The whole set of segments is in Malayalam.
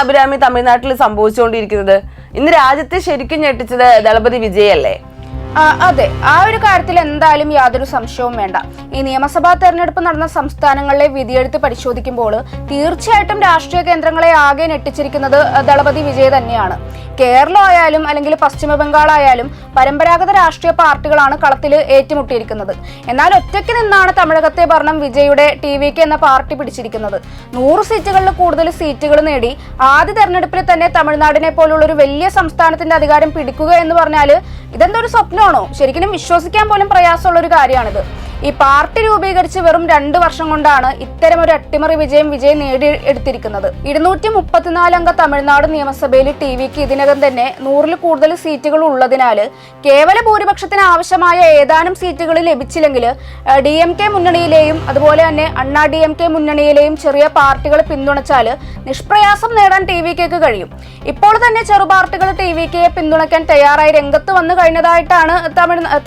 അഭിരാമി തമിഴ്നാട്ടിൽ സംഭവിച്ചുകൊണ്ടിരിക്കുന്നത്? ഇന്ന് രാജ്യത്തെ ശരിക്കും ഞെട്ടിച്ചത് ദളപതി വിജയ് അല്ലേ? അതെ, ആ ഒരു കാര്യത്തിൽ എന്തായാലും യാതൊരു സംശയവും വേണ്ട. ഈ നിയമസഭാ തെരഞ്ഞെടുപ്പ് നടന്ന സംസ്ഥാനങ്ങളിലെ വിധിയെഴുത്ത് പരിശോധിക്കുമ്പോൾ തീർച്ചയായിട്ടും രാഷ്ട്രീയ കേന്ദ്രങ്ങളെ ആകെ ഞെട്ടിച്ചിരിക്കുന്നത് ദളപതി വിജയ് തന്നെയാണ്. കേരളം ആയാലും അല്ലെങ്കിൽ പശ്ചിമ ബംഗാൾ ആയാലും പരമ്പരാഗത രാഷ്ട്രീയ പാർട്ടികളാണ് കളത്തിൽ ഏറ്റുമുട്ടിയിരിക്കുന്നത്. എന്നാൽ ഒറ്റയ്ക്ക് നിന്നാണ് തമിഴകത്തെ ഭരണം വിജയുടെ TVK എന്ന പാർട്ടി പിടിച്ചിരിക്കുന്നത്. 100 സീറ്റുകളിൽ കൂടുതൽ സീറ്റുകൾ നേടി ആദ്യ തെരഞ്ഞെടുപ്പിൽ തന്നെ തമിഴ്നാടിനെ പോലുള്ള ഒരു വലിയ സംസ്ഥാനത്തിന്റെ അധികാരം പിടിക്കുക എന്ന് പറഞ്ഞാൽ ഇതെന്തൊരു സ്വപ്നമാണോ? ശരിക്കും വിശ്വസിക്കാൻ പോലും പ്രയാസമുള്ള ഒരു കാര്യമാണിത്. ഈ പാർട്ടി രൂപീകരിച്ച് വെറും 2 വർഷം കൊണ്ടാണ് ഇത്തരം ഒരു അട്ടിമറി വിജയ് നേടിയെടുത്തിരിക്കുന്നത്. 234 അംഗ തമിഴ്നാട് നിയമസഭയിൽ TVK ഇതിനകം തന്നെ 100-ൽ കൂടുതൽ സീറ്റുകൾ ഉള്ളതിനാൽ കേവല ഭൂരിപക്ഷത്തിന് ആവശ്യമായ ഏതാനും സീറ്റുകൾ ലഭിച്ചില്ലെങ്കിൽ DMK മുന്നണിയിലെയും അതുപോലെ തന്നെ അണ്ണാ DMK മുന്നണിയിലെയും ചെറിയ പാർട്ടികൾ പിന്തുണച്ചാൽ നിഷ്പ്രയാസം നേടാൻ TVKക്ക് കഴിയും. ഇപ്പോൾ തന്നെ ചെറു പാർട്ടികൾ TVKയെ പിന്തുണയ്ക്കാൻ തയ്യാറായി രംഗത്ത് വന്നു കഴിഞ്ഞതായിട്ടാണ്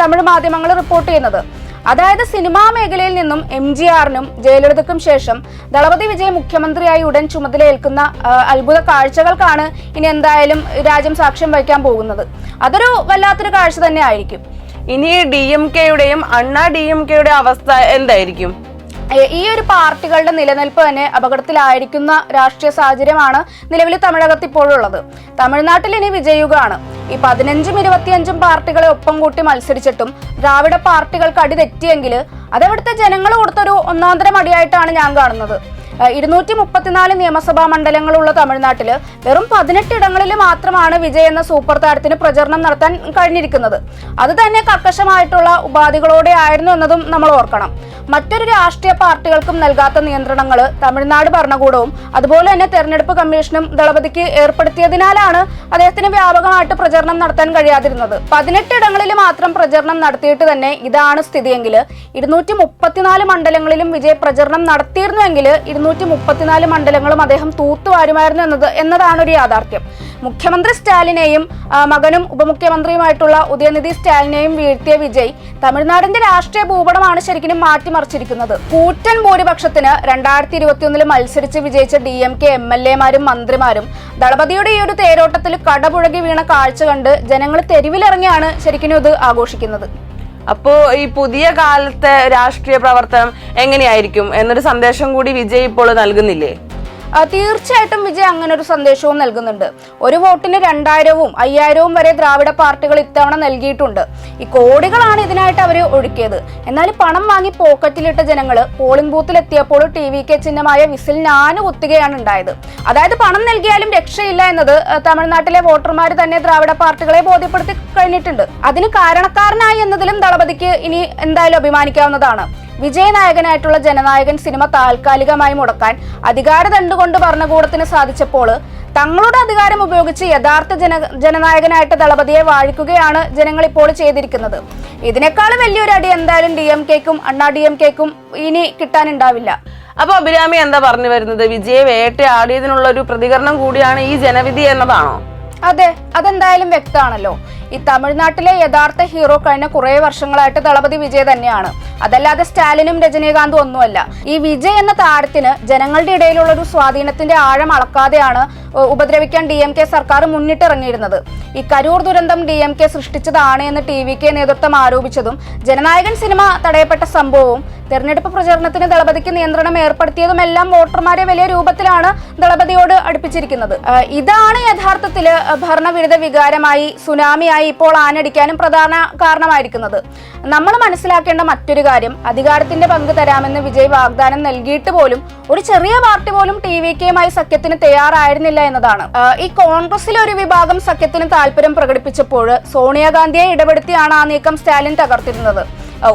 തമിഴ് മാധ്യമങ്ങൾ റിപ്പോർട്ട് ചെയ്യുന്നത്. അതായത് സിനിമാ മേഖലയിൽ നിന്നും MGRനും ജയലളിതയ്ക്കും ശേഷം ദളപതി വിജയ് മുഖ്യമന്ത്രിയായി ഉടൻ ചുമതലയേൽക്കുന്ന അത്ഭുത കാഴ്ചകൾക്കാണ് ഇനി എന്തായാലും രാജ്യം സാക്ഷ്യം വഹിക്കാൻ പോകുന്നത്. അതൊരു വല്ലാത്തൊരു കാഴ്ച തന്നെ ആയിരിക്കും. ഇനി DMKയുടെയും അണ്ണാ DMKയുടെ അവസ്ഥ എന്തായിരിക്കും? ഈ ഒരു പാർട്ടികളുടെ നിലനിൽപ്പ് തന്നെ അപകടത്തിലായിരിക്കുന്ന രാഷ്ട്രീയ സാഹചര്യമാണ് നിലവിൽ തമിഴകത്ത് ഇപ്പോഴുള്ളത്. തമിഴ്നാട്ടിൽ ഇനി വിജയുകയാണ്. ഈ 15ഉം 25ഉം പാർട്ടികളെ ഒപ്പം കൂട്ടി മത്സരിച്ചിട്ടും ദ്രാവിഡ പാർട്ടികൾക്ക് അടി തെറ്റിയെങ്കിൽ അതവിടുത്തെ ജനങ്ങൾ കൊടുത്തൊരു ഒന്നാന്തരം അടിയായിട്ടാണ് ഞാൻ കാണുന്നത്. 234 നിയമസഭാ മണ്ഡലങ്ങളുള്ള തമിഴ്നാട്ടിൽ വെറും 18 ഇടങ്ങളിൽ മാത്രമാണ് വിജയ് എന്ന സൂപ്പർ താരത്തിന് പ്രചരണം നടത്താൻ കഴിഞ്ഞിരിക്കുന്നത്. അത് തന്നെ കർക്കശമായിട്ടുള്ള ഉപാധികളോടെ ആയിരുന്നു എന്നതും നമ്മൾ ഓർക്കണം. മറ്റൊരു രാഷ്ട്രീയ പാർട്ടികൾക്കും നൽകാത്ത നിയന്ത്രണങ്ങൾ തമിഴ്നാട് ഭരണകൂടവും അതുപോലെ തന്നെ തെരഞ്ഞെടുപ്പ് കമ്മീഷനും ദളപതിക്ക് ഏർപ്പെടുത്തിയതിനാലാണ് അദ്ദേഹത്തിന് വ്യാപകമായിട്ട് പ്രചരണം നടത്താൻ കഴിയാതിരുന്നത്. 18 ഇടങ്ങളിൽ മാത്രം പ്രചരണം നടത്തിയിട്ട് തന്നെ ഇതാണ് സ്ഥിതിയെങ്കിൽ 234 മണ്ഡലങ്ങളിലും വിജയ് പ്രചരണം നടത്തിയിരുന്നുവെങ്കിൽ 234 മണ്ഡലങ്ങളും അദ്ദേഹം തൂത്തുവാരുമായിരുന്നു എന്നതാണ് ഒരു യാഥാർത്ഥ്യം. മുഖ്യമന്ത്രി സ്റ്റാലിനെയും മകനും ഉപമുഖ്യമന്ത്രിയുമായിട്ടുള്ള ഉദയനിധി സ്റ്റാലിനെയും വീഴ്ത്തിയ വിജയ് തമിഴ്നാടിന്റെ രാഷ്ട്രീയ ഭൂപടമാണ് ശരിക്കും മാറ്റിമറിച്ചിരിക്കുന്നത്. കൂറ്റൻ ഭൂരിപക്ഷത്തിന് 2021 മത്സരിച്ച് വിജയിച്ച DMK MLA-മാരും മന്ത്രിമാരും ദളപതിയുടെ ഈ ഒരു തേരോട്ടത്തിൽ കടപുഴകി വീണ കാഴ്ച കണ്ട് ജനങ്ങൾ തെരുവിലിറങ്ങിയാണ് ശരിക്കും ഇത് ആഘോഷിക്കുന്നത്. അപ്പോ ഈ പുതിയ കാലത്തെ രാഷ്ട്രീയ പ്രവർത്തനം എങ്ങനെയായിരിക്കും എന്നൊരു സന്ദേശം കൂടി വിജയ് ഇപ്പോൾ നൽകുന്നില്ലേ? തീർച്ചയായിട്ടും വിജയ് അങ്ങനെ ഒരു സന്ദേശവും നൽകുന്നുണ്ട്. ഒരു വോട്ടിന് 2000-ഉം 5000-ഉം വരെ ദ്രാവിഡ പാർട്ടികൾ ഇത്തവണ നൽകിയിട്ടുണ്ട്. ഈ കോടികളാണ് ഇതിനായിട്ട് അവർ ഒഴുക്കിയത്. എന്നാൽ പണം വാങ്ങി പോക്കറ്റിലിട്ട ജനങ്ങൾ പോളിംഗ് ബൂത്തിലെത്തിയപ്പോൾ TVK ചിഹ്നമായ വിസിൽ ഞാന് കുത്തുകയാണ് ഉണ്ടായത്. അതായത് പണം നൽകിയാലും രക്ഷയില്ല എന്നത് തമിഴ്നാട്ടിലെ വോട്ടർമാർ തന്നെ ദ്രാവിഡ പാർട്ടികളെ ബോധ്യപ്പെടുത്തി കഴിഞ്ഞിട്ടുണ്ട്. അതിന് കാരണക്കാരനായി എന്നതിലും ദളപതിക്ക് ഇനി എന്തായാലും അഭിമാനിക്കാവുന്നതാണ്. വിജയനായകനായിട്ടുള്ള ജനനായകൻ സിനിമ താൽക്കാലികമായി മുടക്കാൻ അധികാരദണ്ഡുകൊണ്ട് ഭരണകൂടത്തിന് സാധിച്ചപ്പോൾ തങ്ങളുടെ അധികാരം ഉപയോഗിച്ച് യഥാർത്ഥ ജനനായകനായിട്ട് ദളപതിയെ വാഴിക്കുകയാണ് ജനങ്ങൾ ഇപ്പോൾ ചെയ്തിരിക്കുന്നത്. ഇതിനേക്കാൾ വലിയൊരു അടി എന്തായാലും DMKക്കും അണ്ണാ DMKക്കും ഇനി കിട്ടാനുണ്ടാവില്ല. അപ്പൊ അഭിരാമി എന്താ പറഞ്ഞു വരുന്നത്? വിജയെ വേട്ടയാടിയതിനുള്ള ഒരു പ്രതികരണം കൂടിയാണ് ഈ ജനവിധി എന്നതാണോ? അതെ, അതെന്തായാലും വ്യക്തമാണല്ലോ. ഈ തമിഴ്നാട്ടിലെ യഥാർത്ഥ ഹീറോ കഴിഞ്ഞ കുറെ വർഷങ്ങളായിട്ട് ദളപതി വിജയ് തന്നെയാണ്. അതല്ലാതെ സ്റ്റാലിനും രജനീകാന്തും ഒന്നുമല്ല. ഈ വിജയ് എന്ന താരത്തിന് ജനങ്ങളുടെ ഇടയിലുള്ള ഒരു സ്വാധീനത്തിന്റെ ആഴം അളക്കാതെയാണ് ഉപദ്രവിക്കാൻ DMK സർക്കാർ മുന്നിട്ടിറങ്ങിയിരുന്നത്. ഈ കരൂർ ദുരന്തം DMK സൃഷ്ടിച്ചതാണ് എന്ന് TVK നേതൃത്വം ആരോപിച്ചതും ജനനായകൻ സിനിമ തടയപ്പെട്ട സംഭവവും തെരഞ്ഞെടുപ്പ് പ്രചരണത്തിന് ദളപതിക്ക് നിയന്ത്രണം ഏർപ്പെടുത്തിയതുമെല്ലാം വോട്ടർമാരെ വലിയ രൂപത്തിലാണ് ദളപതിയോട് അടുപ്പിച്ചിരിക്കുന്നത്. ഇതാണ് യഥാർത്ഥത്തില് ഭരണവിരുദ്ധ വികാരമായി സുനാമിയായി ഇപ്പോൾ ആഞ്ഞടിക്കാനും പ്രധാന കാരണമായിരിക്കുന്നത്. നമ്മൾ മനസ്സിലാക്കേണ്ട മറ്റൊരു കാര്യം, അധികാരത്തിന്റെ പങ്ക് തരാമെന്ന് വിജയ് വാഗ്ദാനം നൽകിയിട്ട് പോലും ഒരു ചെറിയ പാർട്ടി പോലും TVKയുമായി സഖ്യത്തിന് തയ്യാറായിരുന്നില്ല എന്നതാണ്. ഈ കോൺഗ്രസിലെ ഒരു വിഭാഗം സഖ്യത്തിന് താല്പര്യം പ്രകടിപ്പിച്ചപ്പോൾ സോണിയാഗാന്ധിയെ ഇടപെടുത്തിയാണ് ആ നീക്കം സ്റ്റാലിൻ തകർത്തിരുന്നത്.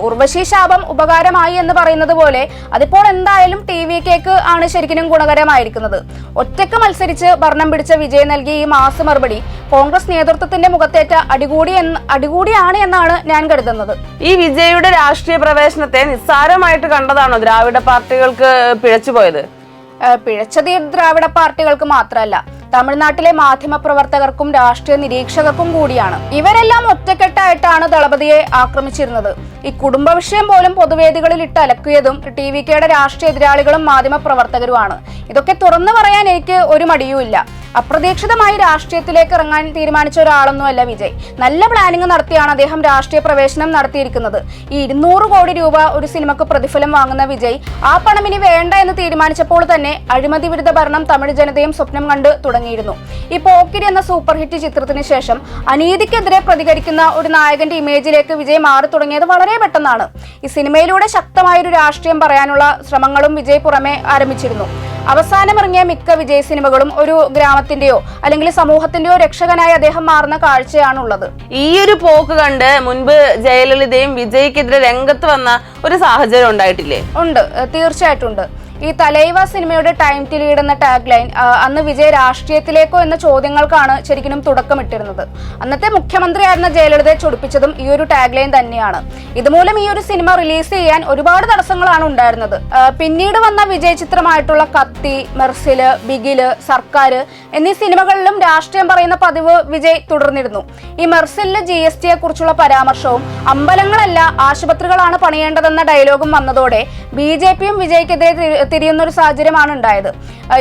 ഉർവശി ശാപം ഉപകാരമായി എന്ന് പറയുന്നത് പോലെ അതിപ്പോൾ എന്തായാലും TVKക്ക് ആണ് ശരിക്കും ഗുണകരമായിരിക്കുന്നത്. ഒറ്റയ്ക്ക് മത്സരിച്ച് ഭരണം പിടിച്ച വിജയ് നൽകിയ ഈ മാസ മറുപടി കോൺഗ്രസ് നേതൃത്വത്തിന്റെ മുഖത്തേറ്റ അടികൂടിയാണ് എന്നാണ് ഞാൻ കരുതുന്നത്. ഈ വിജയുടെ രാഷ്ട്രീയ പ്രവേശനത്തെ നിസ്സാരമായിട്ട് കണ്ടതാണോ ദ്രാവിഡ പാർട്ടികൾക്ക് പിഴച്ചുപോയത്? പിഴച്ചത് ദ്രാവിഡ പാർട്ടികൾക്ക് മാത്രമല്ല, തമിഴ്നാട്ടിലെ മാധ്യമപ്രവർത്തകർക്കും രാഷ്ട്രീയ നിരീക്ഷകർക്കും കൂടിയാണ്. ഇവരെല്ലാം ഒറ്റക്കെട്ടായിട്ടാണ് ദളപതിയെ ആക്രമിച്ചിരുന്നത്. ഈ കുടുംബ വിഷയം പോലും പൊതുവേദികളിൽ ഇട്ട് അലക്കിയതും ടി.വി.കെയുടെ രാഷ്ട്രീയ എതിരാളികളും മാധ്യമപ്രവർത്തകരുമാണ്. ഇതൊക്കെ തുറന്നു പറയാൻ എനിക്ക് ഒരു മടിയുമില്ല. അപ്രതീക്ഷിതമായി രാഷ്ട്രീയത്തിലേക്ക് ഇറങ്ങാൻ തീരുമാനിച്ച ഒരാളൊന്നുമല്ല വിജയ്. നല്ല പ്ലാനിംഗ് നടത്തിയാണ് അദ്ദേഹം രാഷ്ട്രീയ പ്രവേശനം നടത്തിയിരിക്കുന്നത്. ഈ 200 കോടി രൂപ ഒരു സിനിമക്ക് പ്രതിഫലം വാങ്ങുന്ന വിജയ് ആ പണം ഇനി വേണ്ട എന്ന് തീരുമാനിച്ചപ്പോൾ തന്നെ അഴിമതി വിരുദ്ധ ഭരണം തമിഴ് ജനതയും സ്വപ്നം കണ്ട് തുടങ്ങിയിരുന്നു. ഈ പോക്കിരി എന്ന സൂപ്പർ ഹിറ്റ് ചിത്രത്തിന് ശേഷം അനീതിക്കെതിരെ പ്രതികരിക്കുന്ന ഒരു നായകന്റെ ഇമേജിലേക്ക് വിജയ് മാറി തുടങ്ങിയത് വളരെ പെട്ടെന്നാണ്. ഈ സിനിമയിലൂടെ ശക്തമായൊരു രാഷ്ട്രീയം പറയാനുള്ള ശ്രമങ്ങളും വിജയ് പുറമെ ആരംഭിച്ചിരുന്നു. അവസാനമിറങ്ങിയ മിക്ക വിജയ് സിനിമകളും ഒരു ഗ്രാമത്തിന്റെയോ അല്ലെങ്കിൽ സമൂഹത്തിന്റെയോ രക്ഷകനായി അദ്ദേഹം മാറുന്ന കാഴ്ചയാണുള്ളത്. ഈ ഒരു പോക്ക് കണ്ട് മുൻപ് ജയലളിതയും വിജയ്ക്കെതിരെ രംഗത്ത് വന്ന ഒരു സാഹചര്യം ഉണ്ടായിട്ടില്ലേ? ഉണ്ട്, തീർച്ചയായിട്ടും ഉണ്ട്. ഈ തലൈവ സിനിമയുടെ ടൈം ടു ലീഡ് എന്ന ടാഗ് ലൈൻ അന്ന് വിജയ് രാഷ്ട്രീയത്തിലേക്കോ എന്ന ചോദ്യങ്ങൾക്കാണ് ശരിക്കും തുടക്കമിട്ടിരുന്നത്. അന്നത്തെ മുഖ്യമന്ത്രിയായിരുന്ന ജയലളിതയെ ചൊടിപ്പിച്ചതും ഈ ഒരു ടാഗ് ലൈൻ തന്നെയാണ്. ഇതുമൂലം ഈ ഒരു സിനിമ റിലീസ് ചെയ്യാൻ ഒരുപാട് തടസ്സങ്ങളാണ് ഉണ്ടായിരുന്നത്. പിന്നീട് വന്ന വിജയ് ചിത്രമായിട്ടുള്ള കത്തി, മെർസില്, ബിഗില്, സർക്കാർ എന്നീ സിനിമകളിലും രാഷ്ട്രീയം പറയുന്ന പതിവ് വിജയ് തുടർന്നിരുന്നു. ഈ മെർസിലില് GSTയെ കുറിച്ചുള്ള പരാമർശവും അമ്പലങ്ങളല്ല ആശുപത്രികളാണ് പണിയേണ്ടതെന്ന ഡയലോഗും വന്നതോടെ BJPയും വിജയ്ക്കെതിരെ തിരിയുന്ന ഒരു സാഹചര്യമാണ് ഉണ്ടായത്.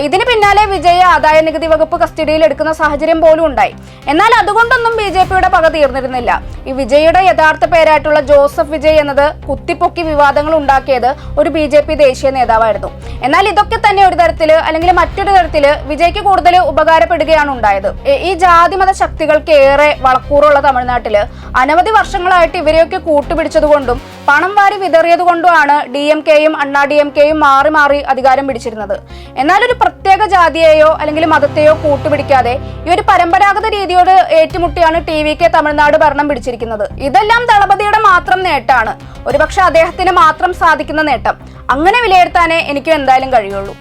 ഇതിന് പിന്നാലെ വിജയ് ആദായ നികുതി വകുപ്പ് കസ്റ്റഡിയിൽ എടുക്കുന്ന സാഹചര്യം പോലും ഉണ്ടായി. എന്നാൽ അതുകൊണ്ടൊന്നും BJPയുടെ പക തീർന്നിരുന്നില്ല. ഈ വിജയുടെ യഥാർത്ഥ പേരായിട്ടുള്ള ജോസഫ് വിജയ് എന്നത് കുത്തിപ്പൊക്കി വിവാദങ്ങൾ ഉണ്ടാക്കിയത് ഒരു BJP ദേശീയ നേതാവായിരുന്നു. എന്നാൽ ഇതൊക്കെ തന്നെ ഒരു തരത്തില് അല്ലെങ്കിൽ മറ്റൊരു തരത്തില് വിജയ്ക്ക് കൂടുതൽ ഉപകാരപ്പെടുകയാണ് ഉണ്ടായത്. ഈ ജാതിമത ശക്തികൾക്ക് ഏറെ വളക്കൂറുള്ള തമിഴ്നാട്ടില് അനവധി വർഷങ്ങളായിട്ട് ഇവരെയൊക്കെ കൂട്ടുപിടിച്ചതുകൊണ്ടും പണം വാരി വിതറിയതുകൊണ്ടുമാണ് DMKയും അണ്ണാ DMKയും മാറി മാറി അധികാരം പിടിച്ചിരുന്നത്. എന്നാൽ ഒരു പ്രത്യേക ജാതിയെയോ അല്ലെങ്കിൽ മതത്തെയോ കൂട്ടുപിടിക്കാതെ ഈ ഒരു പരമ്പരാഗത രീതിയോട് ഏറ്റുമുട്ടിയാണ് ടി.വി.കെ തമിഴ്നാട് ഭരണം പിടിച്ചിരിക്കുന്നത്. ഇതെല്ലാം ദളപതിയുടെ മാത്രം നേട്ടാണ്, ഒരുപക്ഷെ അദ്ദേഹത്തിന് മാത്രം സാധിക്കുന്ന നേട്ടം. അങ്ങനെ വിലയിരുത്താനേ എനിക്ക് എന്തായാലും കഴിയുള്ളൂ.